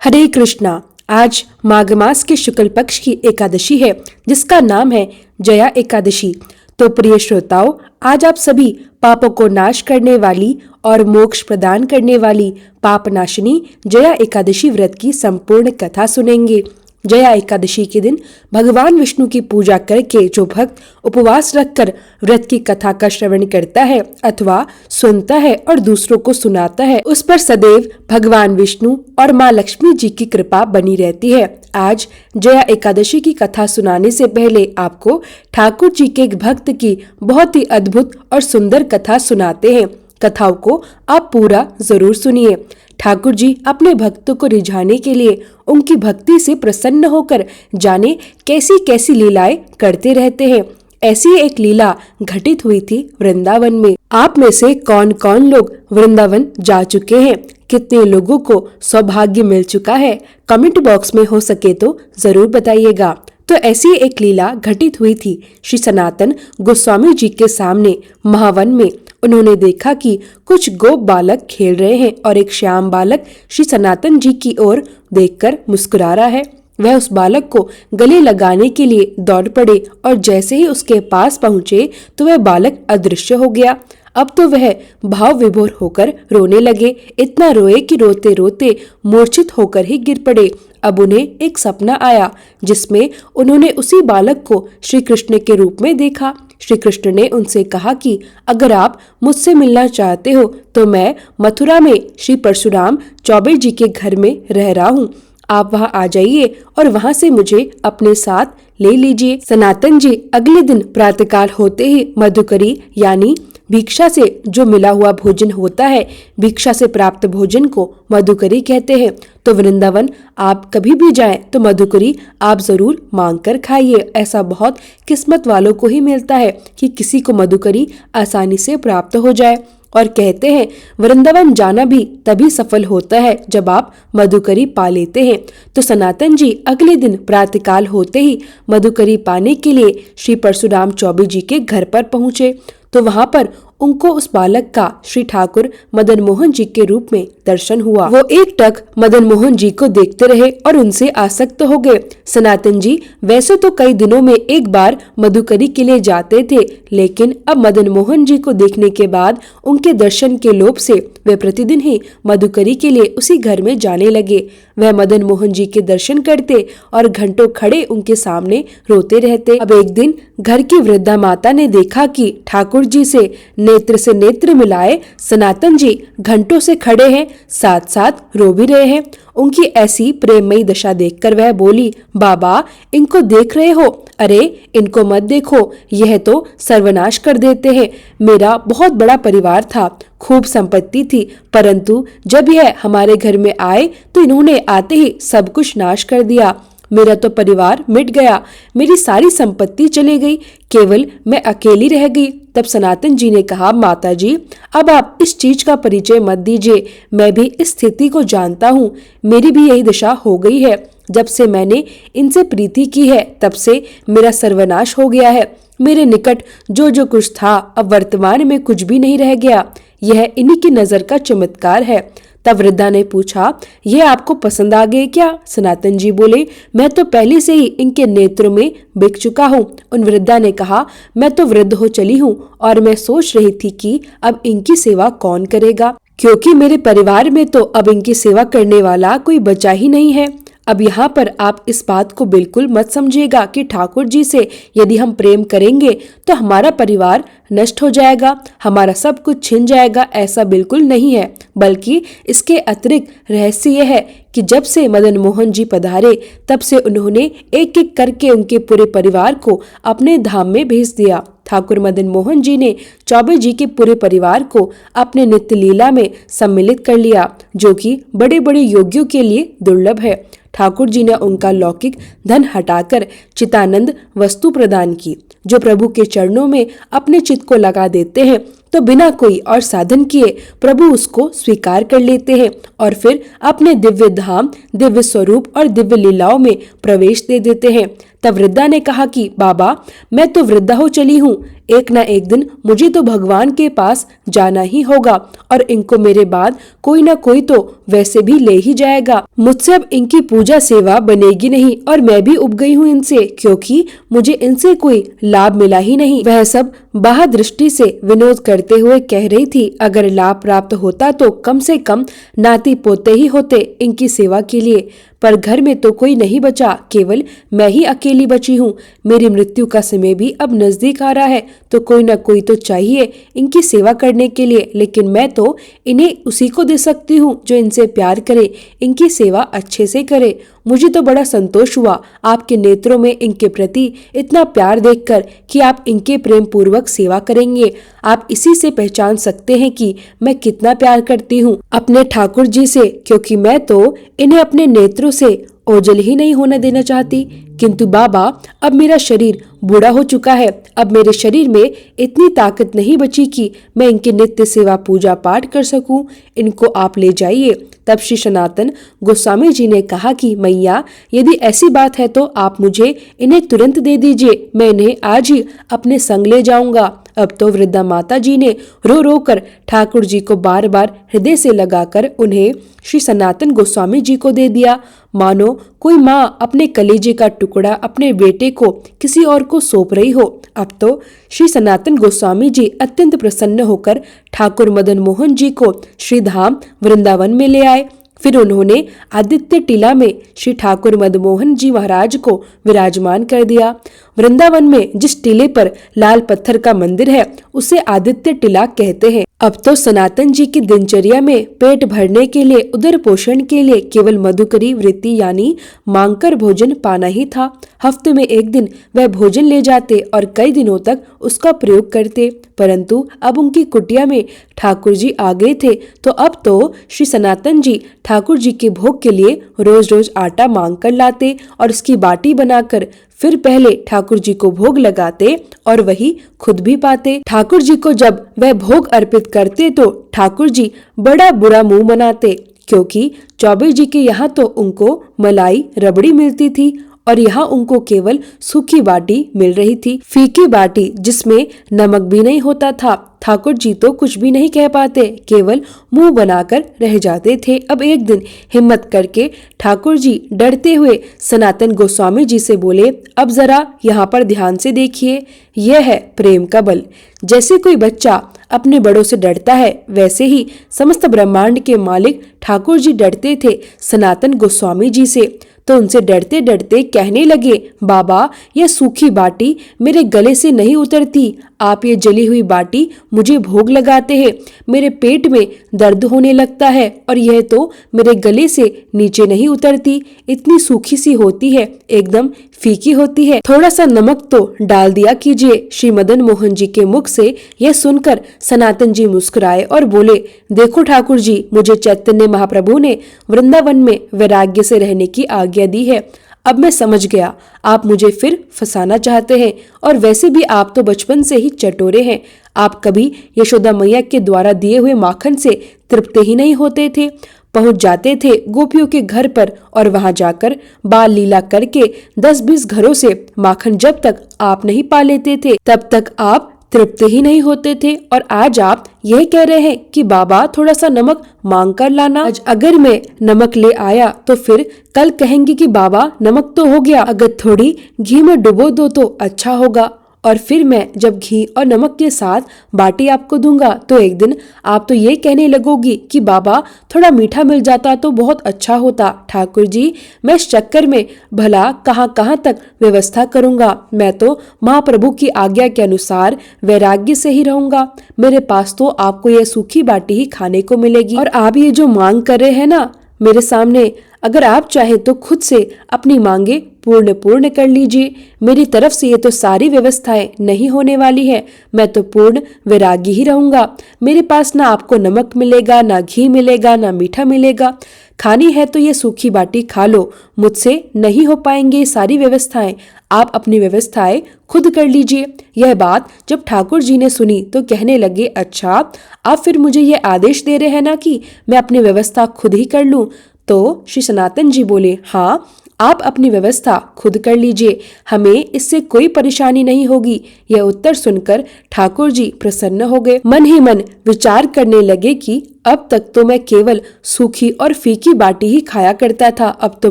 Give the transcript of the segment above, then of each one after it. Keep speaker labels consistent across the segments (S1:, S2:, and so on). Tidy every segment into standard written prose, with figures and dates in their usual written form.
S1: हरे कृष्णा। आज माघ मास के शुक्ल पक्ष की एकादशी है जिसका नाम है जया एकादशी। तो प्रिय श्रोताओं, आज आप सभी पापों को नाश करने वाली और मोक्ष प्रदान करने वाली पाप नाशिनी जया एकादशी व्रत की संपूर्ण कथा सुनेंगे। जया एकादशी के दिन भगवान विष्णु की पूजा करके जो भक्त उपवास रखकर व्रत की कथा का श्रवण करता है अथवा सुनता है और दूसरों को सुनाता है, उस पर सदैव भगवान विष्णु और माँ लक्ष्मी जी की कृपा बनी रहती है। आज जया एकादशी की कथा सुनाने से पहले आपको ठाकुर जी के एक भक्त की बहुत ही अद्भुत और सुंदर कथा सुनाते हैं। कथाओं को आप पूरा जरूर सुनिए। ठाकुर जी अपने भक्तों को रिझाने के लिए उनकी भक्ति से प्रसन्न होकर जाने कैसी कैसी लीलाएं करते रहते हैं। ऐसी एक लीला घटित हुई थी वृंदावन में। आप में से कौन कौन लोग वृंदावन जा चुके हैं? कितने लोगों को सौभाग्य मिल चुका है? कमेंट बॉक्स में हो सके तो जरूर बताइएगा। तो ऐसी एक लीला घटित हुई थी श्री सनातन गोस्वामी जी के सामने महावन में। उन्होंने देखा कि कुछ गोप बालक खेल रहे हैं और एक श्याम बालक श्री सनातन जी की ओर देखकर मुस्कुरा रहा है। वह उस बालक को गले लगाने के लिए दौड़ पड़े और जैसे ही उसके पास पहुंचे तो वह बालक अदृश्य हो गया। अब तो वह भाव विभोर होकर रोने लगे। इतना रोए कि रोते रोते मूर्छित होकर ही गिर पड़े। अब उन्हें एक सपना आया जिसमें उन्होंने उसी बालक को श्री कृष्ण के रूप में देखा। श्री कृष्ण ने उनसे कहा कि अगर आप मुझसे मिलना चाहते हो तो मैं मथुरा में श्री परशुराम चौबे जी के घर में रह रहा हूँ। आप वहाँ आ जाइए और वहाँ से मुझे अपने साथ ले लीजिए। सनातन जी अगले दिन प्रातःकाल होते ही मधुकरी यानी भिक्षा से जो मिला हुआ भोजन होता है, भिक्षा से प्राप्त भोजन को मधुकरी कहते हैं। तो वृंदावन आप कभी भी जाएं तो मधुकरी आप जरूर मांग कर खाइए। ऐसा बहुत किस्मत वालों को ही मिलता है कि किसी को मधुकरी आसानी से प्राप्त हो जाए। और कहते हैं वृंदावन जाना भी तभी सफल होता है जब आप मधुकरी पा लेते हैं। तो सनातन जी अगले दिन प्रातःकाल होते ही मधुकरी पाने के लिए श्री परशुराम चौबे जी के घर पर पहुंचे। तो वहां पर उनको उस बालक का श्री ठाकुर मदन मोहन जी के रूप में दर्शन हुआ। वो एक टक मदन मोहन जी को देखते रहे और उनसे आसक्त हो गए। सनातन जी वैसे तो कई दिनों में एक बार मधुकरी के लिए जाते थे, लेकिन अब मदन मोहन जी को देखने के बाद उनके दर्शन के लोभ से वे प्रतिदिन ही मधुकरी के लिए उसी घर में जाने लगे। वह मदन मोहन जी के दर्शन करते और घंटों खड़े उनके सामने रोते रहते। अब एक दिन घर की वृद्धा माता ने देखा कि ठाकुर जी से नेत्र मिलाए सनातन जी घंटों से खड़े हैं, साथ साथ रो भी रहे हैं। उनकी ऐसी प्रेममयी दशा देखकर वह बोली, बाबा इनको देख रहे हो? अरे इनको मत देखो, यह तो सर्वनाश कर देते हैं। मेरा बहुत बड़ा परिवार था, खूब संपत्ति थी, परंतु जब यह हमारे घर में आए तो इन्होंने आते ही सब कुछ नाश कर दिया। मेरा तो परिवार मिट गया, मेरी सारी संपत्ति चली गई, केवल मैं अकेली रह गई। तब सनातन जी ने कहा, माता जी अब आप इस चीज का परिचय मत दीजिए, मैं भी इस स्थिति को जानता हूँ, मेरी भी यही दशा हो गई है। जब से मैंने इनसे प्रीति की है तब से मेरा सर्वनाश हो गया है। मेरे निकट जो जो कुछ था अब वर्तमान में कुछ भी नहीं रह गया। यह इन्हीं की नजर का चमत्कार है। तब वृद्धा ने पूछा, यह आपको पसंद आ गए क्या? सनातन जी बोले, मैं तो पहले से ही इनके नेत्रों में बिक चुका हूँ। उन वृद्धा ने कहा, मैं तो वृद्ध हो चली हूँ और मैं सोच रही थी कि अब इनकी सेवा कौन करेगा, क्योंकि मेरे परिवार में तो अब इनकी सेवा करने वाला कोई बचा ही नहीं है। अब यहाँ पर आप इस बात को बिल्कुल मत समझिएगा कि ठाकुर जी से यदि हम प्रेम करेंगे तो हमारा परिवार नष्ट हो जाएगा, हमारा सब कुछ छिन जाएगा। ऐसा बिल्कुल नहीं है, बल्कि इसके अतिरिक्त रहस्य यह है कि जब से मदन मोहन जी पधारे तब से उन्होंने एक एक करके उनके पूरे परिवार को अपने धाम में भेज दिया। ठाकुर मदन मोहन जी ने चौबे जी के पूरे परिवार को अपने नित्य लीला में सम्मिलित कर लिया, जो कि बड़े बड़े योगियों के लिए दुर्लभ है। ठाकुर जी ने उनका लौकिक धन हटाकर चितानंद वस्तु प्रदान की। जो प्रभु के चरणों में अपने चित्त को लगा देते हैं तो बिना कोई और साधन किए प्रभु उसको स्वीकार कर लेते हैं और फिर अपने दिव्य धाम, दिव्य स्वरूप और दिव्य लीलाओं में प्रवेश दे देते हैं। तब वृद्धा ने कहा कि बाबा, मैं तो वृद्धा हो चली हूँ, एक ना एक दिन मुझे तो भगवान के पास जाना ही होगा और इनको मेरे बाद कोई ना कोई तो वैसे भी ले ही जाएगा। मुझसे अब इनकी पूजा सेवा बनेगी नहीं और मैं भी उब गई हूँ इनसे, क्योंकि मुझे इनसे कोई लाभ मिला ही नहीं। वह सब बाह्य दृष्टि से विनोद करते हुए कह रही थी, अगर लाभ प्राप्त होता तो कम से कम नाती पोते ही होते इनकी सेवा के लिए, पर घर में तो कोई नहीं बचा, केवल मैं ही अकेली बची हूँ। मेरी मृत्यु का समय भी अब नजदीक आ रहा है, तो कोई न कोई तो चाहिए इनकी सेवा करने के लिए, लेकिन मैं तो इन्हें उसी को दे सकती हूँ जो इनसे प्यार करे, इनकी सेवा अच्छे से करे। मुझे तो बड़ा संतोष हुआ आपके नेत्रों में इनके प्रति इतना प्यार देखकर कि आप इनके प्रेम पूर्वक सेवा करेंगे। आप इसी से पहचान सकते हैं कि मैं कितना प्यार करती हूँ अपने ठाकुर जी से, क्योंकि मैं तो इन्हें अपने नेत्रों से ओझल ही नहीं होने देना चाहती। किंतु बाबा, अब मेरा शरीर बूढ़ा हो चुका है, अब मेरे शरीर में इतनी ताकत नहीं बची कि मैं इनकी नित्य सेवा पूजा पाठ कर सकूं। इनको आप ले जाइए। तब श्री सनातन गोस्वामी जी ने कहा कि मैया, यदि ऐसी बात है तो आप मुझे इन्हें तुरंत दे दीजिए, मैं इन्हें आज ही अपने संग ले जाऊंगा। अब तो वृद्धा माता जी ने रो रो कर ठाकुर जी को बार बार हृदय से लगाकर उन्हें श्री सनातन गोस्वामी जी को दे दिया, मानो कोई माँ अपने कलेजे का टुकड़ा अपने बेटे को किसी और को सौंप रही हो। अब तो श्री सनातन गोस्वामी जी अत्यंत प्रसन्न होकर ठाकुर मदन मोहन जी को श्रीधाम वृंदावन में ले आए। फिर उन्होंने आदित्य टीला में श्री ठाकुर मदमोहन जी महाराज को विराजमान कर दिया। वृंदावन में जिस टीले पर लाल पत्थर का मंदिर है उसे आदित्य टीला कहते हैं। अब तो सनातन जी की दिनचर्या में पेट भरने के लिए, उदर पोषण के लिए केवल मधुकरी वृत्ति यानी मांगकर भोजन पाना ही था। हफ्ते में एक दिन वह भोजन ले जाते और कई दिनों तक उसका प्रयोग करते, परंतु अब उनकी कुटिया में ठाकुर जी आ गए थे, तो अब तो श्री सनातन जी ठाकुर जी के भोग के लिए रोज रोज आटा मांग कर लाते और उसकी बाटी बनाकर फिर पहले ठाकुर जी को भोग लगाते और वही खुद भी पाते। ठाकुर जी को जब वह भोग अर्पित करते तो ठाकुर जी बड़ा बुरा मुंह बनाते, क्योंकि चौबे जी के यहाँ तो उनको मलाई रबड़ी मिलती थी और यहाँ उनको केवल सूखी बाटी मिल रही थी, फीकी बाटी जिसमें नमक भी नहीं होता था। ठाकुर जी तो कुछ भी नहीं कह पाते, केवल मुंह बनाकर रह जाते थे। अब एक दिन हिम्मत करके ठाकुर जी डरते हुए सनातन गोस्वामी जी से बोले, अब जरा यहाँ पर ध्यान से देखिए, यह है प्रेम का बल। जैसे कोई बच्चा अपने बड़ों से डरता है, वैसे ही समस्त ब्रह्मांड के मालिक ठाकुर जी डरते थे सनातन गोस्वामी जी से। तो उनसे डरते डरते कहने लगे, बाबा, यह सूखी बाटी मेरे गले से नहीं उतरती, आप ये जली हुई बाटी मुझे भोग लगाते हैं, मेरे पेट में दर्द होने लगता है और यह तो मेरे गले से नीचे नहीं उतरती, इतनी सूखी सी होती है, एकदम फीकी होती है, थोड़ा सा नमक तो डाल दिया कीजिए। श्री मदन मोहन जी के मुख से यह सुनकर सनातन जी मुस्कुराए और बोले, देखो ठाकुर जी, मुझे चैतन्य महाप्रभु ने वृंदावन में वैराग्य से रहने की आज्ञा दी है। अब मैं समझ गया, आप मुझे फिर फंसाना चाहते हैं, और वैसे भी आप तो बचपन से ही चटोरे हैं। आप कभी यशोदा मैया के द्वारा दिए हुए माखन से तृप्त ही नहीं होते थे। पहुंच जाते थे गोपियों के घर पर और वहां जाकर बाल लीला करके 10-20 घरों से माखन जब तक आप नहीं पा लेते थे तब तक आप तृप्त ही नहीं होते थे। और आज आप यह कह रहे हैं कि बाबा थोड़ा सा नमक मांग कर लाना। आज अगर मैं नमक ले आया तो फिर कल कहेंगे कि बाबा नमक तो हो गया, अगर थोड़ी घी में डुबो दो तो अच्छा होगा। और फिर मैं जब घी और नमक के साथ बाटी आपको दूंगा तो एक दिन आप तो ये कहने लगोगी कि बाबा थोड़ा मीठा मिल जाता तो बहुत अच्छा होता। ठाकुर जी, मैं इस चक्कर में भला कहाँ तक व्यवस्था करूंगा। मैं तो महाप्रभु की आज्ञा के अनुसार वैराग्य से ही रहूंगा। मेरे पास तो आपको यह सूखी बाटी ही खाने को मिलेगी, और आप ये जो मांग कर रहे हैं ना मेरे सामने, अगर आप चाहे तो खुद से अपनी मांगे पूर्ण कर लीजिए। मेरी तरफ से ये तो सारी व्यवस्थाएं नहीं होने वाली है। मैं तो पूर्ण वैरागी ही रहूंगा। मेरे पास ना आपको नमक मिलेगा, ना घी मिलेगा, ना मीठा मिलेगा। खानी है तो ये सूखी बाटी खा लो, मुझसे नहीं हो पाएंगे ये सारी व्यवस्थाएं। आप अपनी व्यवस्थाएं खुद कर लीजिए। यह बात जब ठाकुर जी ने सुनी तो कहने लगे, अच्छा, आप फिर मुझे ये आदेश दे रहे हैं ना कि मैं अपनी व्यवस्था खुद ही कर लूं। तो श्री सनातन जी बोले, हाँ, आप अपनी व्यवस्था खुद कर लीजिए, हमें इससे कोई परेशानी नहीं होगी। यह उत्तर सुनकर ठाकुर जी प्रसन्न हो गए। मन ही मन विचार करने लगे कि अब तक तो मैं केवल सूखी और फीकी बाटी ही खाया करता था, अब तो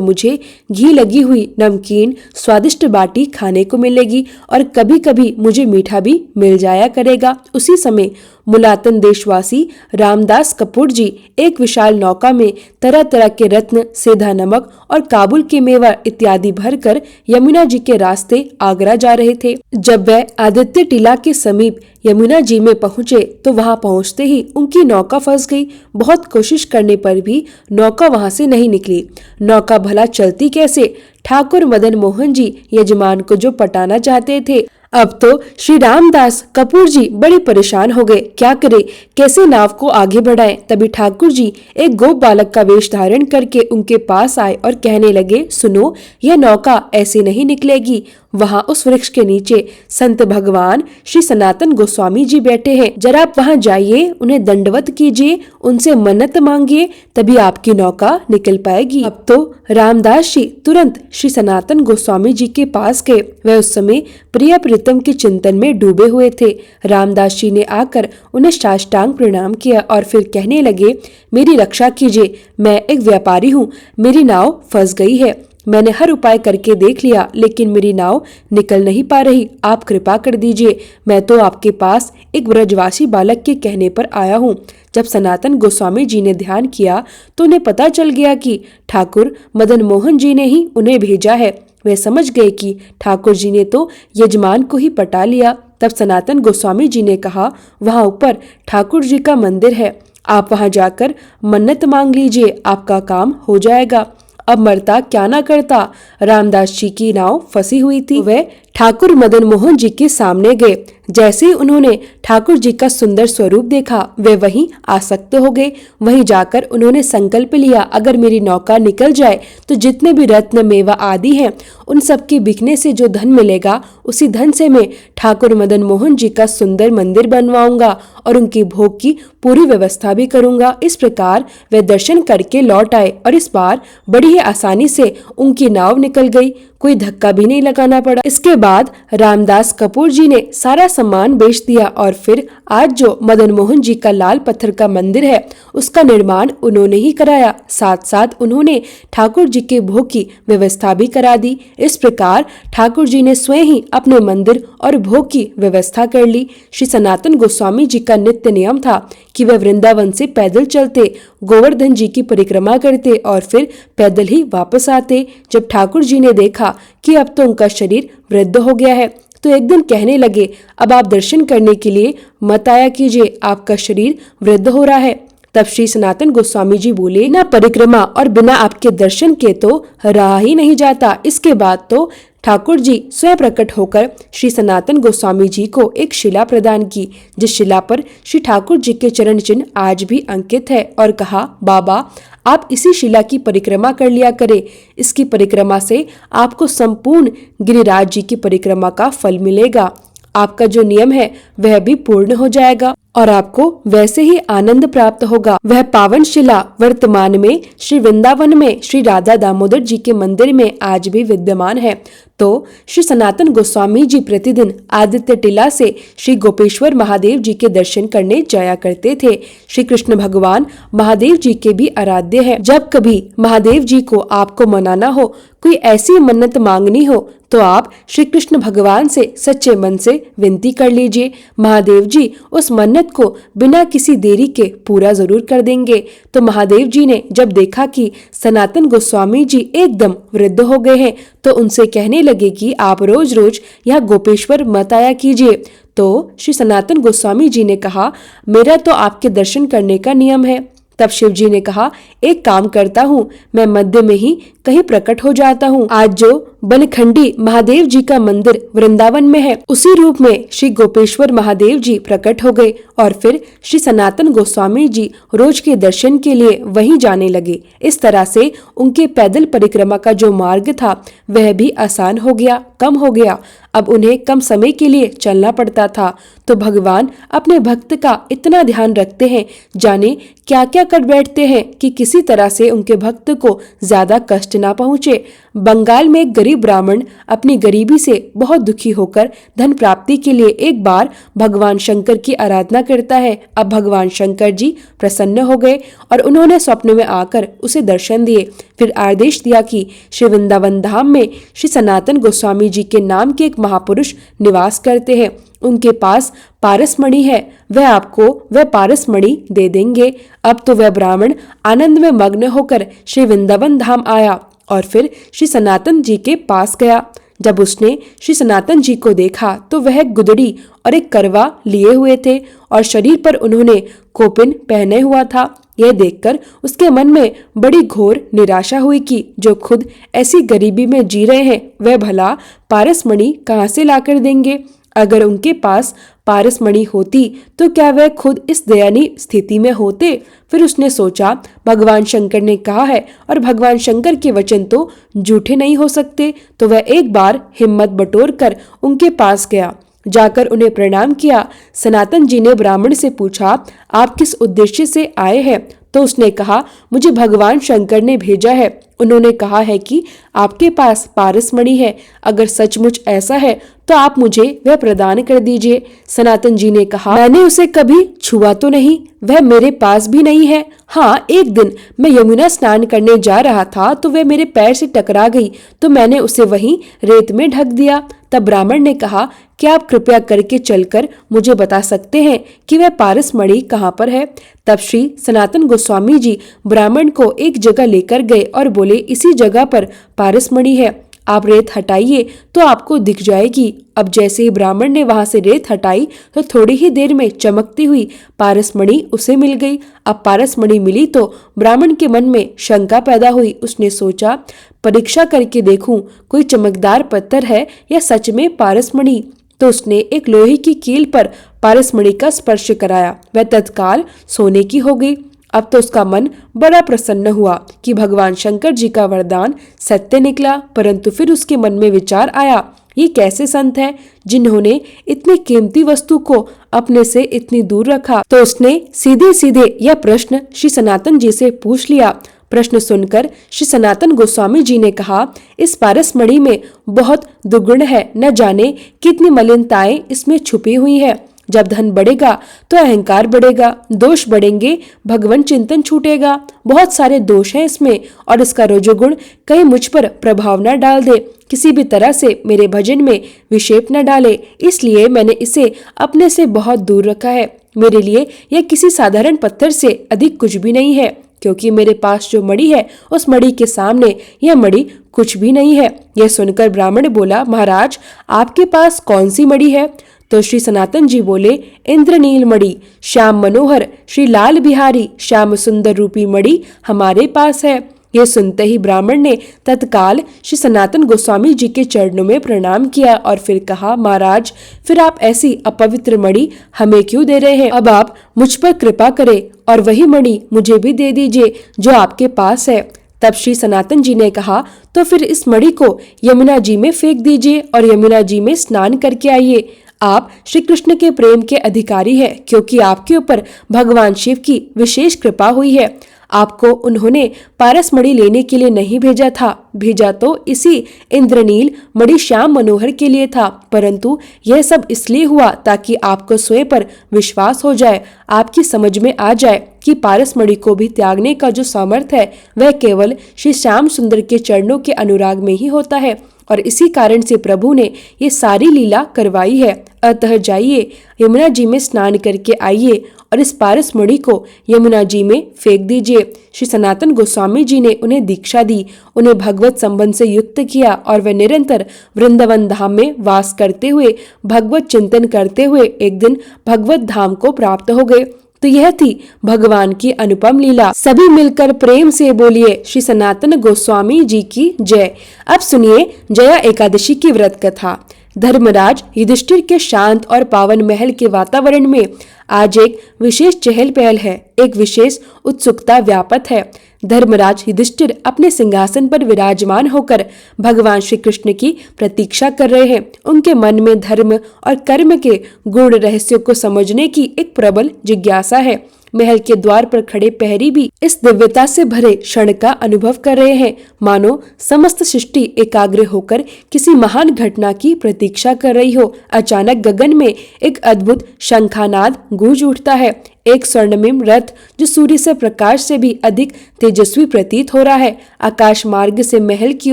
S1: मुझे घी लगी हुई नमकीन स्वादिष्ट बाटी खाने को मिलेगी और कभी कभी मुझे मीठा भी मिल जाया करेगा। उसी समय मुलातन देशवासी रामदास कपूर जी एक विशाल नौका में तरह तरह के रत्न, सेधा नमक और काबुल के मेवा इत्यादि भरकर यमुना जी के रास्ते आगरा जा रहे थे। जब वह आदित्य टीला के समीप यमुना जी में पहुँचे तो वहां पहुँचते ही उनकी नौका फंस गई। बहुत कोशिश करने पर भी नौका वहां से नहीं निकली। नौका भला चलती कैसे? ठाकुर मदन मोहन जी यजमान को जो पटाना चाहते थे, अब तो श्री रामदास कपूर जी बड़े परेशान हो गए। क्या करे, कैसे नाव को आगे बढ़ाएं? तभी ठाकुर जी एक गोप बालक का वेश धारण करके उनके पास आए और कहने लगे, सुनो, यह नौका ऐसे नहीं निकलेगी। वहाँ उस वृक्ष के नीचे संत भगवान श्री सनातन गोस्वामी जी बैठे हैं, जरा आप वहाँ जाइए, उन्हें दंडवत कीजिए, उनसे मन्नत मांगिए, तभी आपकी नौका निकल पाएगी। अब तो रामदास जी तुरंत श्री सनातन गोस्वामी जी के पास गए। वह उस समय प्रिय प्रीतम के चिंतन में डूबे हुए थे। रामदास जी ने आकर उन्हें साष्टांग प्रणाम किया और फिर कहने लगे, मेरी रक्षा कीजिए, मैं एक व्यापारी हूँ, मेरी नाव फंस गई है। मैंने हर उपाय करके देख लिया लेकिन मेरी नाव निकल नहीं पा रही, आप कृपा कर दीजिए। मैं तो आपके पास एक ब्रजवासी बालक के कहने पर आया हूँ। जब सनातन गोस्वामी जी ने ध्यान किया तो उन्हें पता चल गया कि ठाकुर मदन मोहन जी ने ही उन्हें भेजा है। वे समझ गए कि ठाकुर जी ने तो यजमान को ही पटा लिया। तब सनातन गोस्वामी जी ने कहा, वहाँ ऊपर ठाकुर जी का मंदिर है, आप वहाँ जाकर मन्नत मांग लीजिए, आपका काम हो जाएगा। अब मरता क्या ना करता, रामदास जी की नाव फंसी हुई थी। वे ठाकुर मदन मोहन जी के सामने गए। जैसे ही उन्होंने ठाकुर जी का सुंदर स्वरूप देखा, वे वहीं आसक्त हो गए। वहीं जाकर उन्होंने संकल्प लिया, अगर मेरी नौका निकल जाए तो जितने भी रत्न मेवा आदि हैं, उन सब के बिकने से जो धन मिलेगा, उसी धन से मैं ठाकुर मदन मोहन जी का सुंदर मंदिर बनवाऊंगा और उनकी भोग की पूरी व्यवस्था भी करूंगा। इस प्रकार वे दर्शन करके लौट आए और इस बार बड़ी ही आसानी से उनकी नाव निकल गई, कोई धक्का भी नहीं लगाना पड़ा। इसके बाद रामदास कपूर जी ने सारा सामान बेच दिया और फिर आज जो मदन मोहन जी का लाल पत्थर का मंदिर है, उसका निर्माण उन्होंने ही कराया। साथ साथ उन्होंने ठाकुर जी के भोग की व्यवस्था भी करा दी। इस प्रकार ठाकुर जी ने स्वयं ही अपने मंदिर और भोग की व्यवस्था कर ली। श्री सनातन गोस्वामी जी का नित्य नियम था कि वे वृंदावन से पैदल चलते, गोवर्धन जी की परिक्रमा करते और फिर पैदल ही वापस आते। जब ठाकुर जी ने देखा कि अब तो उनका शरीर वृद्ध हो गया है तो एक दिन कहने लगे, अब आप दर्शन करने के लिए मत आया कीजिए, आपका शरीर वृद्ध हो रहा है। तब श्री सनातन गोस्वामी जी बोले, बिना परिक्रमा और बिना आपके दर्शन के तो रहा ही नहीं जाता। इसके बाद तो ठाकुर जी स्वयं प्रकट होकर श्री सनातन गोस्वामी जी को एक शिला प्रदान की, जिस शिला पर श्री ठाकुर जी के चरण चिन्ह आज भी अंकित है, और कहा, बाबा आप इसी शिला की परिक्रमा कर लिया करें, इसकी परिक्रमा से आपको संपूर्ण गिरिराज जी की परिक्रमा का फल मिलेगा, आपका जो नियम है वह भी पूर्ण हो जाएगा और आपको वैसे ही आनंद प्राप्त होगा। वह पावन शिला वर्तमान में श्री वृंदावन में श्री राधा दामोदर जी के मंदिर में आज भी विद्यमान है। तो श्री सनातन गोस्वामी जी प्रतिदिन आदित्य टीला से श्री गोपेश्वर महादेव जी के दर्शन करने जाया करते थे। श्री कृष्ण भगवान महादेव जी के भी आराध्य है। जब कभी महादेव जी को आपको मनाना हो, कोई ऐसी मन्नत मांगनी हो, तो आप श्री कृष्ण भगवान से सच्चे मन से विनती कर लीजिए। महादेव जी उस मन्नत को बिना किसी देरी के पूरा जरूर कर देंगे। तो महादेव जी ने जब देखा कि सनातन गोस्वामी जी एकदम वृद्ध हो गए हैं, तो उनसे कहने लगे कि आप रोज रोज यहाँ गोपेश्वर मत आया कीजिए। तो श्री सनातन गोस्वामी जी ने कहा, मेरा तो आपके दर्शन करने का नियम है। तब शिव जी ने कहा, एक काम करता हूँ, मैं मध्य में ही कहीं प्रकट हो जाता हूँ। आज जो बनखंडी महादेव जी का मंदिर वृंदावन में है, उसी रूप में श्री गोपेश्वर महादेव जी प्रकट हो गए और फिर श्री सनातन गोस्वामी जी रोज के दर्शन के लिए वहीं जाने लगे। इस तरह से उनके पैदल परिक्रमा का जो मार्ग था वह भी आसान हो गया, कम हो गया। अब उन्हें कम समय के लिए चलना पड़ता था। तो भगवान अपने भक्त का इतना ध्यान रखते हैं, जाने क्या क्या कर बैठते हैं कि किसी तरह से उनके भक्त को ज्यादा कष्ट ना पहुँचे। बंगाल में एक गरीब ब्राह्मण अपनी गरीबी से बहुत दुखी होकर धन प्राप्ति के लिए एक बार भगवान शंकर की आराधना करता है। अब भगवान शंकर जी प्रसन्न हो गए और उन्होंने स्वप्न में आकर उसे दर्शन दिए। फिर आदेश दिया कि श्री वृंदावन धाम में श्री सनातन गोस्वामी जी के नाम के एक महापुरुष निवास करते हैं, उनके पास पारसमणि है, वह आपको वह पारसमणि दे देंगे। अब तो वह ब्राह्मण आनंद में मग्न होकर श्री वृंदावन धाम आया और फिर श्री सनातन जी के पास गया। जब उसने श्री सनातन जी को देखा तो वह गुदड़ी और एक करवा लिए हुए थे और शरीर पर उन्होंने कोपिन पहने हुआ था। यह देखकर उसके मन में बड़ी घोर निराशा हुई कि जो खुद ऐसी गरीबी में जी रहे हैं वह भला पारसमणि कहाँ से लाकर देंगे। अगर उनके पास पारसमणि होती तो क्या वह खुद इस दयनीय स्थिति में होते। फिर उसने सोचा भगवान शंकर ने कहा है और भगवान शंकर के वचन तो झूठे नहीं हो सकते। तो वह एक बार हिम्मत बटोर कर उनके पास गया। जाकर उन्हें प्रणाम किया। सनातन जी ने ब्राह्मण से पूछा, आप किस उद्देश्य से आए हैं। तो उसने कहा, मुझे भगवान शंकर ने भेजा है। उन्होंने कहा है कि आपके पास पारसमणि है, अगर सचमुच ऐसा है तो आप मुझे वह प्रदान कर दीजिए। सनातन जी ने कहा, मैंने उसे कभी छुआ तो नहीं, वह मेरे पास भी नहीं है। हाँ, एक दिन मैं यमुना स्नान करने जा रहा था तो वह मेरे पैर से टकरा गई तो मैंने उसे वहीं रेत में ढक दिया। तब ब्राह्मण ने कहा, क्या आप कृपया करके चलकर मुझे बता सकते हैं कि वह पारसमणि कहाँ पर है। तब श्री सनातन गोस्वामी जी ब्राह्मण को एक जगह लेकर गए और बोले, इसी जगह पर पारसमणि है, आप रेत हटाइए तो आपको दिख जाएगी। अब जैसे ही ब्राह्मण ने वहां से रेत हटाई तो थोड़ी ही देर में चमकती हुई पारसमणि उसे मिल गई। अब पारसमणि मिली तो ब्राह्मण के मन में शंका पैदा हुई। उसने सोचा, परीक्षा करके देखूं कोई चमकदार पत्थर है या सच में पारसमणि। तो उसने एक लोहे की कील पर पारसमणि का स्पर्श कराया, वह तत्काल सोने की हो गई। अब तो उसका मन बड़ा प्रसन्न हुआ कि भगवान शंकर जी का वरदान सत्य निकला। परंतु फिर उसके मन में विचार आया, ये कैसे संत है जिन्होंने इतनी कीमती वस्तु को अपने से इतनी दूर रखा। तो उसने सीधे सीधे यह प्रश्न श्री सनातन जी से पूछ लिया। प्रश्न सुनकर श्री सनातन गोस्वामी जी ने कहा, इस पारसमणि में बहुत दुर्गुण है, न जाने कितनी मलिनताएं इसमें छुपी हुई है। जब धन बढ़ेगा तो अहंकार बढ़ेगा, दोष बढ़ेंगे, भगवान चिंतन छूटेगा। बहुत सारे दोष हैं इसमें और इसका रजोगुण कहीं मुझ पर प्रभाव न डाल दे, किसी भी तरह से मेरे भजन में विक्षेप न डाले, इसलिए मैंने इसे अपने से बहुत दूर रखा है। मेरे लिए यह किसी साधारण पत्थर से अधिक कुछ भी नहीं है, क्योंकि मेरे पास जो मणि है उस मणि के सामने यह मणि कुछ भी नहीं है। यह सुनकर ब्राह्मण बोला, महाराज आपके पास कौन सी मणि है। तो श्री सनातन जी बोले, इंद्रनील मणि, श्याम मनोहर श्री लाल बिहारी श्याम सुंदर रूपी मणि हमारे पास है। यह सुनते ही ब्राह्मण ने तत्काल श्री सनातन गोस्वामी जी के चरणों में प्रणाम किया और फिर कहा, महाराज फिर आप ऐसी अपवित्र मणि हमें क्यों दे रहे हैं। अब आप मुझ पर कृपा करें और वही मणि मुझे भी दे दीजिए जो आपके पास है। तब श्री सनातन जी ने कहा, तो फिर इस मणि को यमुना जी में फेंक दीजिए और यमुना जी में स्नान करके आइए। आप श्री कृष्ण के प्रेम के अधिकारी हैं, क्योंकि आपके ऊपर भगवान शिव की विशेष कृपा हुई है। आपको उन्होंने पारसमणि लेने के लिए नहीं भेजा था, भेजा तो इसी इंद्रनील मणि श्याम मनोहर के लिए था। परंतु यह सब इसलिए हुआ ताकि आपको स्वयं पर विश्वास हो जाए, आपकी समझ में आ जाए कि पारसमणि को भी त्यागने का जो सामर्थ्य है वह केवल श्री श्याम सुंदर के चरणों के अनुराग में ही होता है। और इसी कारण से प्रभु ने ये सारी लीला करवाई है। अतः जाइए यमुना जी में स्नान करके आइए और इस पारसमणि को यमुना जी में फेंक दीजिए। श्री सनातन गोस्वामी जी ने उन्हें दीक्षा दी, उन्हें भगवत संबंध से युक्त किया और वे निरंतर वृंदावन धाम में वास करते हुए भगवत चिंतन करते हुए एक दिन भगवत धाम को प्राप्त हो गए। तो यह थी भगवान की अनुपम लीला। सभी मिलकर प्रेम से बोलिए श्री सनातन गोस्वामी जी की जय। अब सुनिए जया एकादशी की व्रत कथा। धर्मराज युधिष्ठिर के शांत और पावन महल के वातावरण में आज एक विशेष चहल पहल है, एक विशेष उत्सुकता व्यापत है। धर्मराज युधिष्ठिर अपने सिंहासन पर विराजमान होकर भगवान श्री कृष्ण की प्रतीक्षा कर रहे हैं। उनके मन में धर्म और कर्म के गूढ़ रहस्यों को समझने की एक प्रबल जिज्ञासा है। महल के द्वार पर खड़े प्रहरी भी इस दिव्यता से भरे क्षण का अनुभव कर रहे हैं, मानो समस्त सृष्टि एकाग्र होकर किसी महान घटना की प्रतीक्षा कर रही हो। अचानक गगन में एक अद्भुत शंखानाद गूंज उठता है। एक स्वर्णिम रथ जो सूर्य से प्रकाश से भी अधिक तेजस्वी प्रतीत हो रहा है, आकाश मार्ग से महल की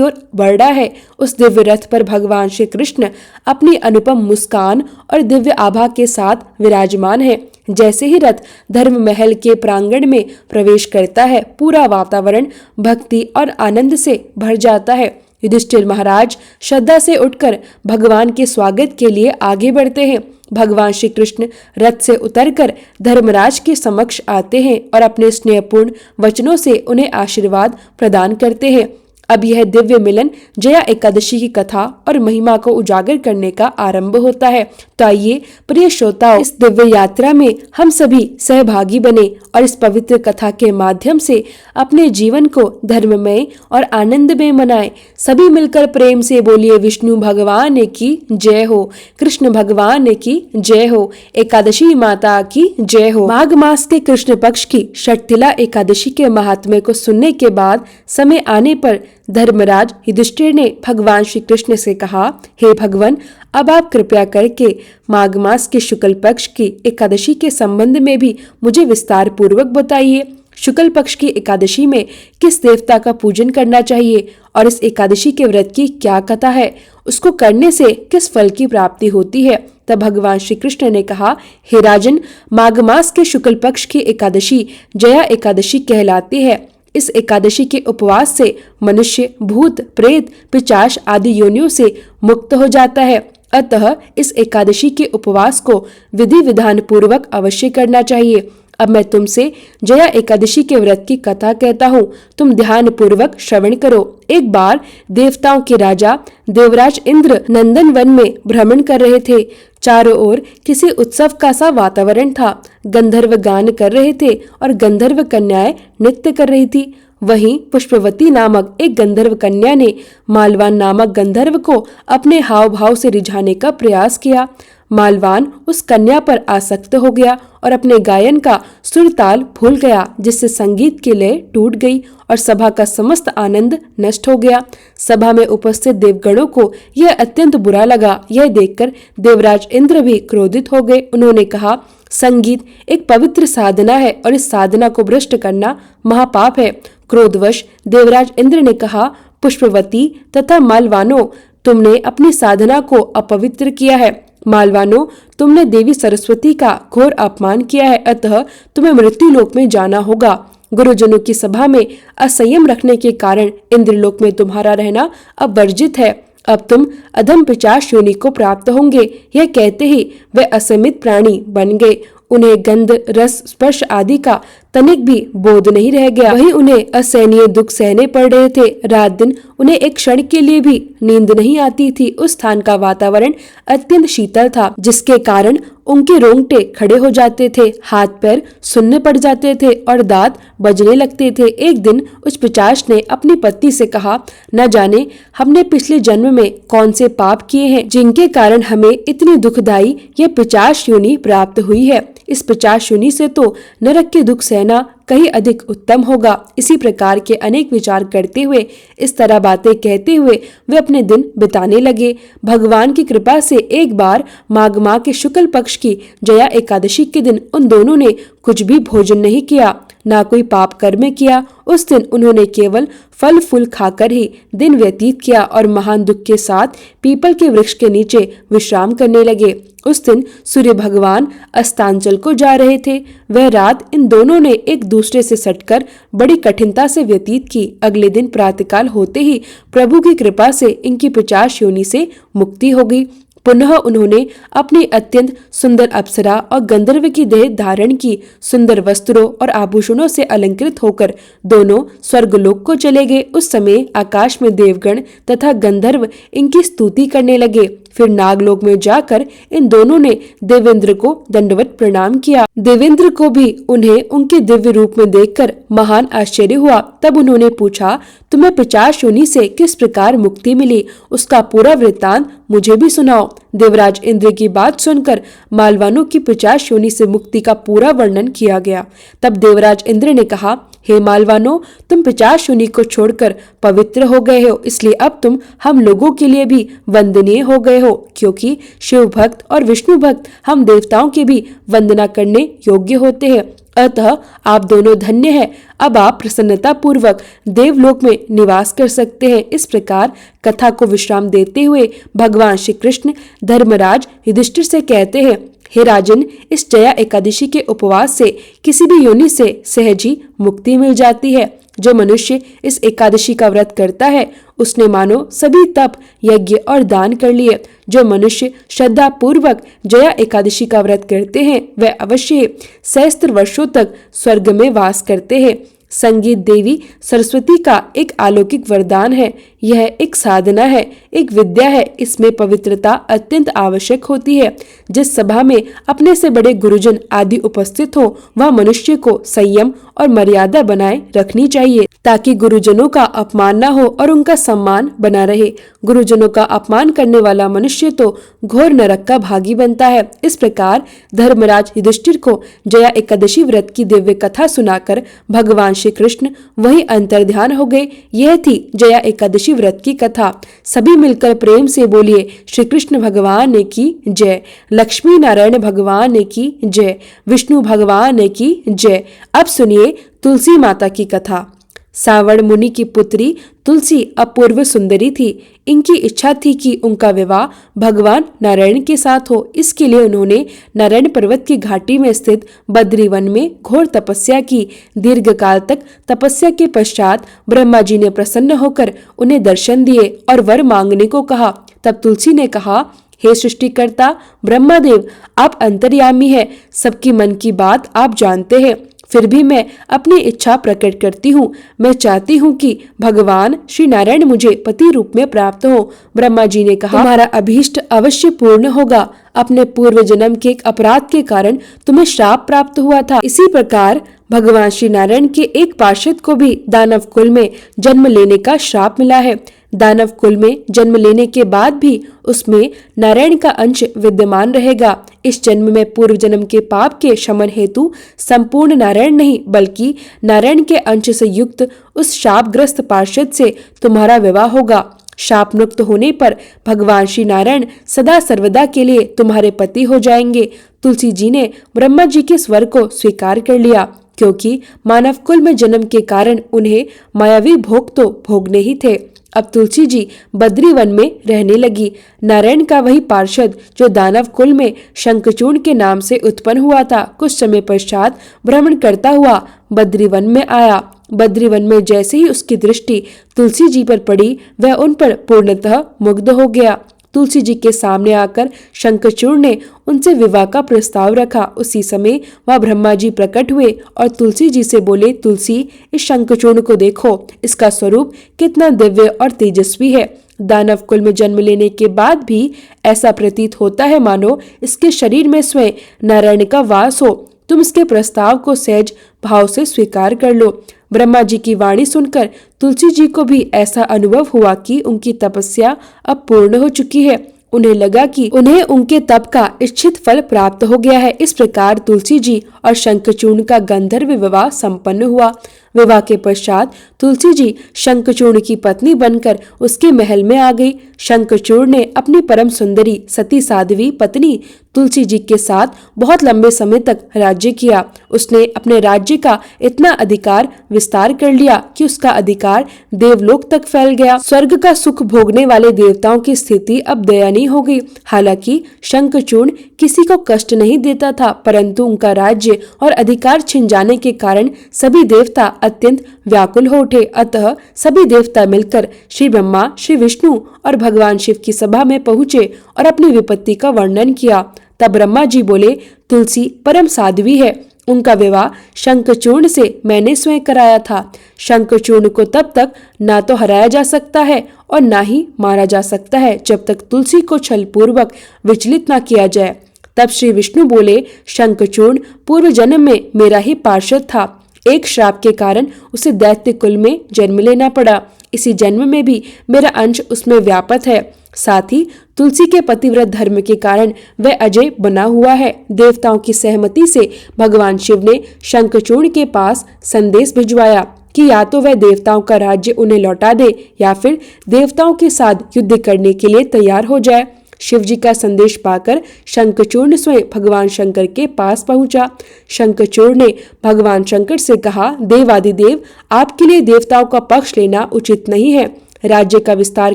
S1: ओर बढ़ रहा है। उस दिव्य रथ पर भगवान श्री कृष्ण अपनी अनुपम मुस्कान और दिव्य आभा के साथ विराजमान है। जैसे ही रथ धर्म महल के प्रांगण में प्रवेश करता है, पूरा वातावरण भक्ति और आनंद से भर जाता है। युधिष्ठिर महाराज श्रद्धा से उठकर भगवान के स्वागत के लिए आगे बढ़ते हैं। भगवान श्री कृष्ण रथ से उतरकर धर्मराज के समक्ष आते हैं और अपने स्नेहपूर्ण वचनों से उन्हें आशीर्वाद प्रदान करते हैं। अब यह दिव्य मिलन जया एकादशी की कथा और महिमा को उजागर करने का आरंभ होता है। तो आइए प्रिय श्रोताओ, इस दिव्य यात्रा में हम सभी सहभागी बने और इस पवित्र कथा के माध्यम से अपने जीवन को धर्ममय और आनंदमय मनाएं। सभी मिलकर प्रेम से बोलिए विष्णु भगवान की जय हो, कृष्ण भगवान की जय हो, एकादशी माता की जय हो। माघ मास के कृष्ण पक्ष की षटतिला एकादशी के महात्म्य को सुनने के बाद समय आने पर धर्मराज युधिष्ठिर ने भगवान श्री कृष्ण से कहा, हे भगवान, अब आप कृपया करके माघ मास के शुक्ल पक्ष की एकादशी के संबंध में भी मुझे विस्तार पूर्वक बताइए। शुक्ल पक्ष की एकादशी में किस देवता का पूजन करना चाहिए और इस एकादशी के व्रत की क्या कथा है, उसको करने से किस फल की प्राप्ति होती है। तब भगवान श्री कृष्ण ने कहा, हे राजन, माघ मास के शुक्ल पक्ष की एकादशी जया एकादशी कहलाती है। इस एकादशी के उपवास से मनुष्य भूत प्रेत पिशाच आदि योनियों से मुक्त हो जाता है। अतः इस एकादशी के उपवास को विधि विधान पूर्वक अवश्य करना चाहिए। अब मैं तुमसे जया एकादशी के व्रत की कथा कहता हूँ, तुम ध्यान पूर्वक श्रवण करो। एक बार देवताओं के राजा देवराज इंद्र नंदन वन में भ्रमण कर रहे थे। चारों ओर किसी उत्सव का सा वातावरण था। गंधर्व गान कर रहे थे और गंधर्व कन्याएं नृत्य कर रही थी। वहीं पुष्पवती नामक एक गंधर्व कन्या ने मालवान नामक गंधर्व को अपने हाव भाव से रिझाने का प्रयास किया। मालवान उस कन्या पर आसक्त हो गया और अपने गायन का सुरताल भूल गया, जिससे संगीत की लय टूट गई और सभा का समस्त आनंद नष्ट हो गया। सभा में उपस्थित देवगणों को यह अत्यंत बुरा लगा। यह देखकर देवराज इंद्र भी क्रोधित हो गए। उन्होंने कहा, संगीत एक पवित्र साधना है और इस साधना को भ्रष्ट करना महापाप है। क्रोधवश देवराज इंद्र ने कहा, पुष्पवती तथा मालवानों, तुमने अपनी साधना को अपवित्र किया है। मालवानों, तुमने देवी सरस्वती का घोर अपमान किया है, अतः तुम्हें मृत्यु लोक में जाना होगा। गुरुजनों की सभा में असंयम रखने के कारण इंद्रलोक में तुम्हारा रहना अब वर्जित है। अब तुम अधम पिशाच योनि को प्राप्त होंगे। यह कहते ही वे असमित प्राणी बन गए। उन्हें गंध रस स्पर्श आदि का तनिक भी बोध नहीं रह गया। वहीं उन्हें असहनीय दुख सहने पड़ रहे थे। रात दिन उन्हें एक क्षण के लिए भी नींद नहीं आती थी। उस स्थान का वातावरण अत्यंत शीतल था, जिसके कारण उनके रोंगटे खड़े हो जाते थे, हाथ पैर सुन्ने पड़ जाते थे और दांत बजने लगते थे। एक दिन उस पिशाच ने अपनी पत्नी से कहा, न जाने हमने पिछले जन्म में कौन से पाप किए हैं, जिनके कारण हमें इतनी दुखदायी यह पिशाच योनि प्राप्त हुई है। इस पिशाच योनि से तो नरक के दुख सहना कहीं अधिक उत्तम होगा। इसी प्रकार के अनेक विचार करते हुए, इस तरह बातें कहते हुए वे अपने दिन बिताने लगे। भगवान की कृपा से एक बार माघ माह के शुक्ल पक्ष की जया एकादशी के दिन उन दोनों ने कुछ भी भोजन नहीं किया, ना कोई पाप कर्म किया। उस दिन उन्होंने केवल फल फूल खाकर ही दिन व्यतीत किया और महान दुख के साथ पीपल के वृक्ष के नीचे विश्राम करने लगे। उस दिन सूर्य भगवान अस्तांचल को जा रहे थे। वह रात इन दोनों ने एक दूसरे से सटकर बड़ी कठिनता से व्यतीत की। अगले दिन प्रातःकाल होते ही प्रभु की कृपा से इनकी पिशाच योनि से मुक्ति हो गई। पुनः उन्होंने अपनी अत्यंत सुंदर अप्सरा और गंधर्व की देह धारण की। सुंदर वस्त्रों और आभूषणों से अलंकृत होकर दोनों स्वर्गलोक को चले गए। उस समय आकाश में देवगण तथा गंधर्व इनकी स्तुति करने लगे। फिर नागलोक में जाकर इन दोनों ने देवेंद्र को दंडवत प्रणाम किया। देवेंद्र को भी उन्हें उनके दिव्य रूप में देखकर महान आश्चर्य हुआ। तब उन्होंने पूछा, तुम्हें पिशाच योनि से किस प्रकार मुक्ति मिली? उसका पूरा वृत्तांत मुझे भी सुनाओ। देवराज इंद्र की बात सुनकर मालवानों की पिशाच योनि से मुक्ति का पूरा वर्णन किया गया। तब देवराज इंद्र ने कहा, हे मालवानों, तुम पिशाच योनि को छोड़कर पवित्र हो गए हो, इसलिए अब तुम हम लोगों के लिए भी वंदनीय हो गए हो, क्योंकि शिव भक्त और विष्णु भक्त हम देवताओं की भी वंदना करने योग्य होते हैं। अतः आप दोनों धन्य हैं। अब आप प्रसन्नता पूर्वक देवलोक में निवास कर सकते हैं। इस प्रकार कथा को विश्राम देते हुए भगवान श्री कृष्ण धर्मराज युधिष्ठिर से कहते हैं, हे राजन, इस जया एकादशी के उपवास से किसी भी योनि से सहज ही मुक्ति मिल जाती है। जो मनुष्य इस एकादशी का व्रत करता है उसने मानो सभी तप, यज्ञ और दान कर लिए। जो मनुष्य श्रद्धा पूर्वक जया एकादशी का व्रत करते हैं वह अवश्य सहस्त्र वर्षों तक स्वर्ग में वास करते हैं। संगीत देवी सरस्वती का एक अलौकिक वरदान है। यह एक साधना है, एक विद्या है। इसमें पवित्रता अत्यंत आवश्यक होती है। जिस सभा में अपने से बड़े गुरुजन आदि उपस्थित हो वह मनुष्य को संयम और मर्यादा बनाए रखनी चाहिए, ताकि गुरुजनों का अपमान न हो और उनका सम्मान बना रहे। गुरुजनों का अपमान करने वाला मनुष्य तो घोर नरक का भागी बनता है। इस प्रकार धर्मराज युधिष्ठिर को जया एकादशी व्रत की दिव्य कथा सुनाकर भगवान श्री कृष्ण वही अंतर्ध्यान हो गए। यह थी जया एकादशी व्रत की कथा। सभी मिलकर प्रेम से बोलिए, श्री कृष्ण भगवान ने की जय, लक्ष्मी नारायण भगवान ने की जय, विष्णु भगवान ने की जय। अब सुनिए तुलसी माता की कथा। सावण मुनि की पुत्री तुलसी अपूर्व सुंदरी थी। इनकी इच्छा थी कि उनका विवाह भगवान नारायण के साथ हो। इसके लिए उन्होंने नारायण पर्वत की घाटी में स्थित बद्री वन में घोर तपस्या की। दीर्घ काल तक तपस्या के पश्चात ब्रह्मा जी ने प्रसन्न होकर उन्हें दर्शन दिए और वर मांगने को कहा। तब तुलसी ने कहा, हे सृष्टिकर्ता ब्रह्मदेव, आप अंतर्यामी है, सबकी मन की बात आप जानते हैं। फिर भी मैं अपनी इच्छा प्रकट करती हूँ। मैं चाहती हूँ कि भगवान श्री नारायण मुझे पति रूप में प्राप्त हो। ब्रह्मा जी ने कहा, तुम्हारा अभीष्ट अवश्य पूर्ण होगा। अपने पूर्व जन्म के एक अपराध के कारण तुम्हें श्राप प्राप्त हुआ था। इसी प्रकार भगवान श्री नारायण के एक पार्षद को भी दानव कुल में जन्म लेने का श्राप मिला है। दानव कुल में जन्म लेने के बाद भी उसमें नारायण का अंश विद्यमान रहेगा। इस जन्म में पूर्व जन्म के पाप के शमन हेतु संपूर्ण नारायण नहीं बल्कि नारायण के अंश से युक्त उस शापग्रस्त पार्षद से तुम्हारा विवाह होगा। शाप मुक्त होने पर भगवान श्री नारायण सदा सर्वदा के लिए तुम्हारे पति हो जाएंगे। तुलसी जी ने ब्रह्मा जी के स्वर को स्वीकार कर लिया, क्योंकि मानव कुल में जन्म के कारण उन्हें मायावी भोग तो भोगने ही थे। अब तुलसी जी बद्री वन में रहने लगी। नारायण का वही पार्षद जो दानव कुल में शंखचूर्ण के नाम से उत्पन्न हुआ था, कुछ समय पश्चात भ्रमण करता हुआ बद्री वन में आया। बद्री वन में जैसे ही उसकी दृष्टि तुलसी जी पर पड़ी, वह उन पर पूर्णतः मुग्ध हो गया। तुलसी जी के सामने आकर शंखचूर्ण ने उनसे विवाह का प्रस्ताव रखा। उसी समय वह ब्रह्मा जी प्रकट हुए और तुलसी जी से बोले, तुलसी, इस शंखचूर्ण को देखो, इसका स्वरूप कितना दिव्य और तेजस्वी है। दानव कुल में जन्म लेने के बाद भी ऐसा प्रतीत होता है मानो इसके शरीर में स्वयं नारायण का वास हो। तुम इसके प्रस्ताव को सहज भाव से स्वीकार कर लो। ब्रह्मा जी की वाणी सुनकर तुलसी जी को भी ऐसा अनुभव हुआ कि उनकी तपस्या अब पूर्ण हो चुकी है। उन्हें लगा कि उन्हें उनके तप का इच्छित फल प्राप्त हो गया है। इस प्रकार तुलसी जी और शंखचूर्ण का गंधर्व विवाह संपन्न हुआ। विवाह के पश्चात तुलसी जी शंखचूर्ण की पत्नी बनकर उसके महल में आ गई। शंखचूर्ण ने अपनी परम सुंदरी सती साध्वी पत्नी तुलसी जी के साथ बहुत लंबे समय तक राज्य किया। उसने अपने राज्य का इतना अधिकार विस्तार कर लिया कि उसका अधिकार देवलोक तक फैल गया। स्वर्ग का सुख भोगने वाले देवताओं की स्थिति अब दयनीय हो गई। हालांकि शंखचूर्ण किसी को कष्ट नहीं देता था, परंतु उनका राज्य और अधिकार छिन जाने के कारण सभी देवता अत्यंत व्याकुल हो उठे। अतः सभी देवता मिलकर श्री ब्रह्मा, श्री विष्णु और भगवान शिव की सभा में पहुंचे और अपनी विपत्ति का वर्णन किया। तब ब्रह्मा जी बोले, तुलसी परम साध्वी है, उनका विवाह शंखचूर्ण से मैंने स्वयं कराया था। शंखचूर्ण को तब तक ना तो हराया जा सकता है और ना ही मारा जा सकता है जब तक तुलसी को छलपूर्वक विचलित न किया जाए। तब श्री विष्णु बोले, शंखचूर्ण पूर्व जन्म में मेरा ही पार्षद था। एक श्राप के कारण उसे दैत्य कुल में जन्म लेना पड़ा। इसी जन्म में भी मेरा अंश उसमें व्यापत है। साथ ही तुलसी के पतिव्रत धर्म के कारण वह अजय बना हुआ है। देवताओं की सहमति से भगवान शिव ने शंखचूर्ण के पास संदेश भिजवाया कि या तो वह देवताओं का राज्य उन्हें लौटा दे या फिर देवताओं के साथ युद्ध करने के लिए तैयार हो जाए। शिव जी का संदेश पाकर शंखचूर्ण स्वयं भगवान शंकर के पास पहुंचा। शंखचूर्ण ने भगवान शंकर से कहा, देवादिदेव, आपके लिए देवताओं का पक्ष लेना उचित नहीं है। राज्य का विस्तार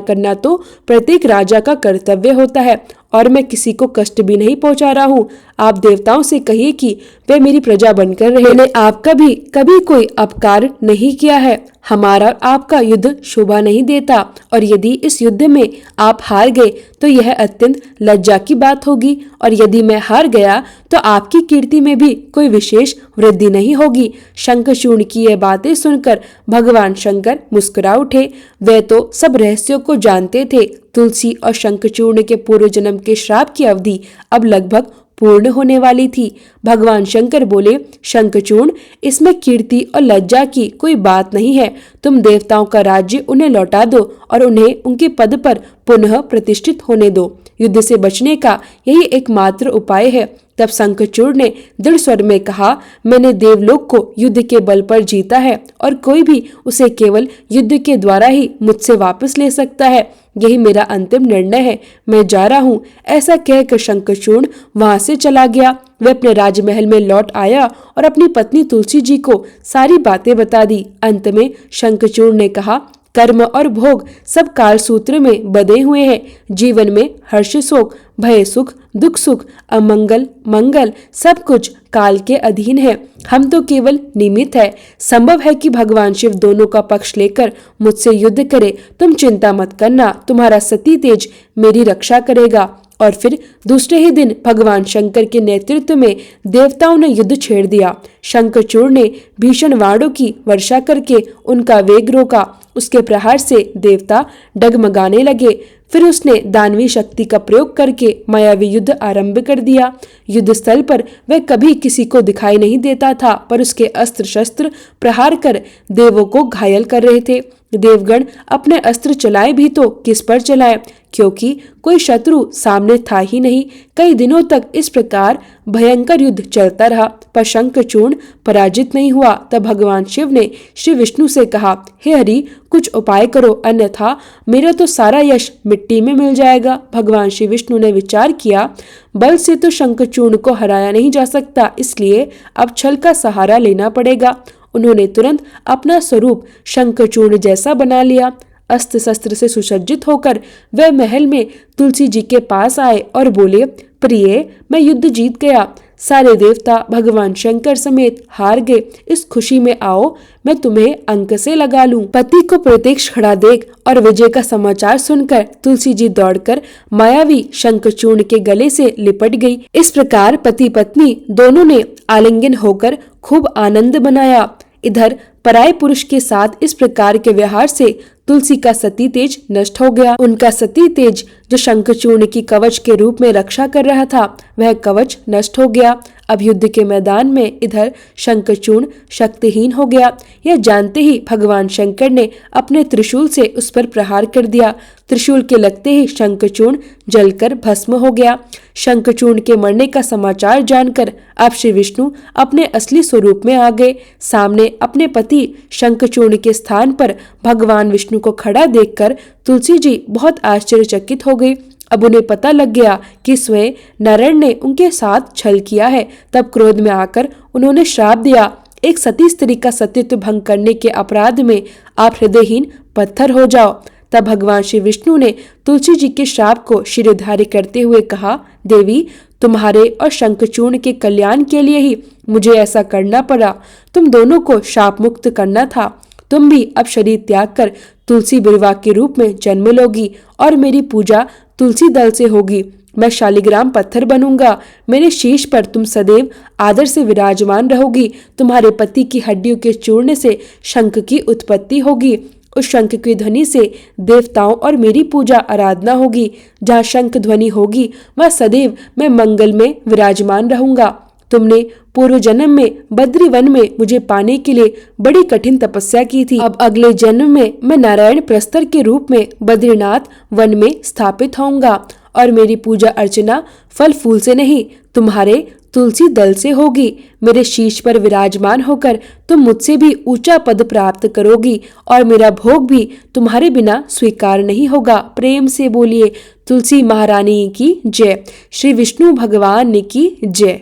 S1: करना तो प्रत्येक राजा का कर्तव्य होता है और मैं किसी को कष्ट भी नहीं पहुंचा रहा हूँ। आप देवताओं से कहिए कि वे मेरी प्रजा बनकर रहे। मैंने आपका भी कभी कोई अपकार नहीं किया है। हमारा आपका युद्ध शोभा नहीं देता और यदि इस युद्ध में आप हार गए तो यह अत्यंत लज्जा की बात होगी और यदि मैं हार गया तो आपकी कीर्ति में भी कोई विशेष वृद्धि नहीं होगी। शंखचूर्ण की यह बातें सुनकर भगवान शंकर मुस्कुरा उठे। वे तो सब रहस्यों को जानते थे। तुलसी और शंखचूर्ण के पूर्व जन्म के श्राप की अवधि अब लगभग पूर्ण होने वाली थी। भगवान शंकर बोले, शंखचूर्ण, इसमें कीर्ति और लज्जा की कोई बात नहीं है। तुम देवताओं का राज्य उन्हें लौटा दो और उन्हें उनके पद पर पुनः प्रतिष्ठित होने दो। युद्ध से बचने का यही एकमात्र उपाय है। तब शंखचूर्ण ने दृढ़ स्वर में कहा, मैंने देवलोक को युद्ध के बल पर जीता है और कोई भी उसे केवल युद्ध के द्वारा ही मुझसे वापस ले सकता है। यही मेरा अंतिम निर्णय है। मैं जा रहा हूँ। ऐसा कहकर शंखचूर्ण वहां से चला गया। वह अपने राजमहल में लौट आया और अपनी पत्नी तुलसी जी को सारी बातें बता दी। अंत में शंखचूर्ण ने कहा, कर्म और भोग सब काल सूत्र में बंधे हुए हैं। जीवन में हर्ष शोक, भय सुख, दुख सुख, अमंगल मंगल सब कुछ काल के अधीन है। हम तो केवल निमित्त है। संभव है कि भगवान शिव दोनों का पक्ष लेकर मुझसे युद्ध करे। तुम चिंता मत करना, तुम्हारा सती तेज मेरी रक्षा करेगा। और फिर दूसरे ही दिन भगवान शंकर के नेतृत्व में देवताओं ने युद्ध छेड़ दिया। शंखचूर्ण ने भीषण वाणों की वर्षा करके उनका वेग रोका। उसके प्रहार से देवता डगमगाने लगे। फिर उसने दानवी शक्ति का प्रयोग करके मायावी युद्ध आरंभ कर दिया। युद्ध स्थल पर वह कभी किसी को दिखाई नहीं देता था, पर उसके अस्त्र शस्त्र प्रहार कर देवों को घायल कर रहे थे। देवगण अपने अस्त्र चलाए भी तो किस पर चलाए, क्योंकि कोई शत्रु सामने था ही नहीं। कई दिनों तक इस प्रकार भयंकर युद्ध चलता रहा, पर शंखचूर्ण पराजित नहीं हुआ। तब भगवान शिव ने श्री विष्णु से कहा, हे हरि, कुछ उपाय करो, अन्यथा मेरा तो सारा यश मिट्टी में मिल जाएगा। भगवान श्री विष्णु ने विचार किया, बल से तो शंखचूर्ण को हराया नहीं जा सकता, इसलिए अब छल का सहारा लेना पड़ेगा। उन्होंने तुरंत अपना स्वरूप शंखचूर्ण जैसा बना लिया। अस्त्र शस्त्र से सुसज्जित होकर वह महल में तुलसी जी के पास आए और बोले, प्रिय, मैं युद्ध जीत गया। सारे देवता भगवान शंकर समेत हार गए। इस खुशी में आओ, मैं तुम्हें अंक से लगा लूं। पति को प्रत्यक्ष खड़ा देख और विजय का समाचार सुनकर तुलसी जी दौड़कर मायावी शंखचूर्ण के गले से लिपट गई। इस प्रकार पति पत्नी दोनों ने आलिंगन होकर खूब आनंद मनाया। इधर पराये पुरुष के साथ इस प्रकार के व्यवहार से तुलसी का सती तेज नष्ट हो गया। उनका सती तेज जो शंखचूर्ण की कवच के रूप में रक्षा कर रहा था, वह कवच नष्ट हो गया। अब युद्ध के मैदान में इधर शंखचूर्ण शक्तिहीन हो गया। यह जानते ही भगवान शंकर ने अपने त्रिशूल से उस पर प्रहार कर दिया। त्रिशूल के लगते ही शंखचूर्ण जलकर भस्म हो गया। शंखचूर्ण के मरने का समाचार जानकर अब श्री विष्णु अपने असली स्वरूप में आ गए। सामने अपने पति शंखचूर्ण के स्थान पर भगवान विष्णु को खड़ा देखकर तुलसी जी बहुत आश्चर्यचकित हो गई। अब उन्हें पता लग गया कि स्वयं नारायण ने उनके साथ छल किया है। तब क्रोध में आकर उन्होंने श्राप दिया, एक सती स्त्री का सतीत्व भंग करने के अपराध में आप हृदयहीन पत्थर हो जाओ। तब भगवान श्री विष्णु ने तुलसी जी के श्राप को शिरोधार्य करते हुए कहा, देवी, तुम्हारे और शंखचूर्ण के कल्याण के लिए ही मुझे ऐसा करना पड़ा। तुम दोनों को शाप मुक्त करना था। तुम भी अब शरीर त्याग कर तुलसी बिरवा के रूप में जन्म लोगी और मेरी पूजा तुलसी दल से होगी। मैं शालिग्राम पत्थर बनूंगा। मेरे शीश पर तुम सदैव आदर से विराजमान रहोगी। तुम्हारे पति की हड्डियों के चूर्ण से शंख की उत्पत्ति होगी। उस शंख की ध्वनि से देवताओं और मेरी पूजा आराधना होगी। जहाँ शंख ध्वनि होगी वह सदैव मैं मंगल में विराजमान रहूंगा। तुमने पूर्व जन्म में बद्री वन में मुझे पाने के लिए बड़ी कठिन तपस्या की थी। अब अगले जन्म में मैं नारायण प्रस्तर के रूप में बद्रीनाथ वन में स्थापित होऊंगा और मेरी पूजा अर्चना फल फूल से नहीं तुम्हारे तुलसी दल से होगी। मेरे शीश पर विराजमान होकर तुम मुझसे भी ऊंचा पद प्राप्त करोगी और मेरा भोग भी तुम्हारे बिना स्वीकार नहीं होगा। प्रेम से बोलिए तुलसी महारानी की जय। श्री विष्णु भगवान की जय।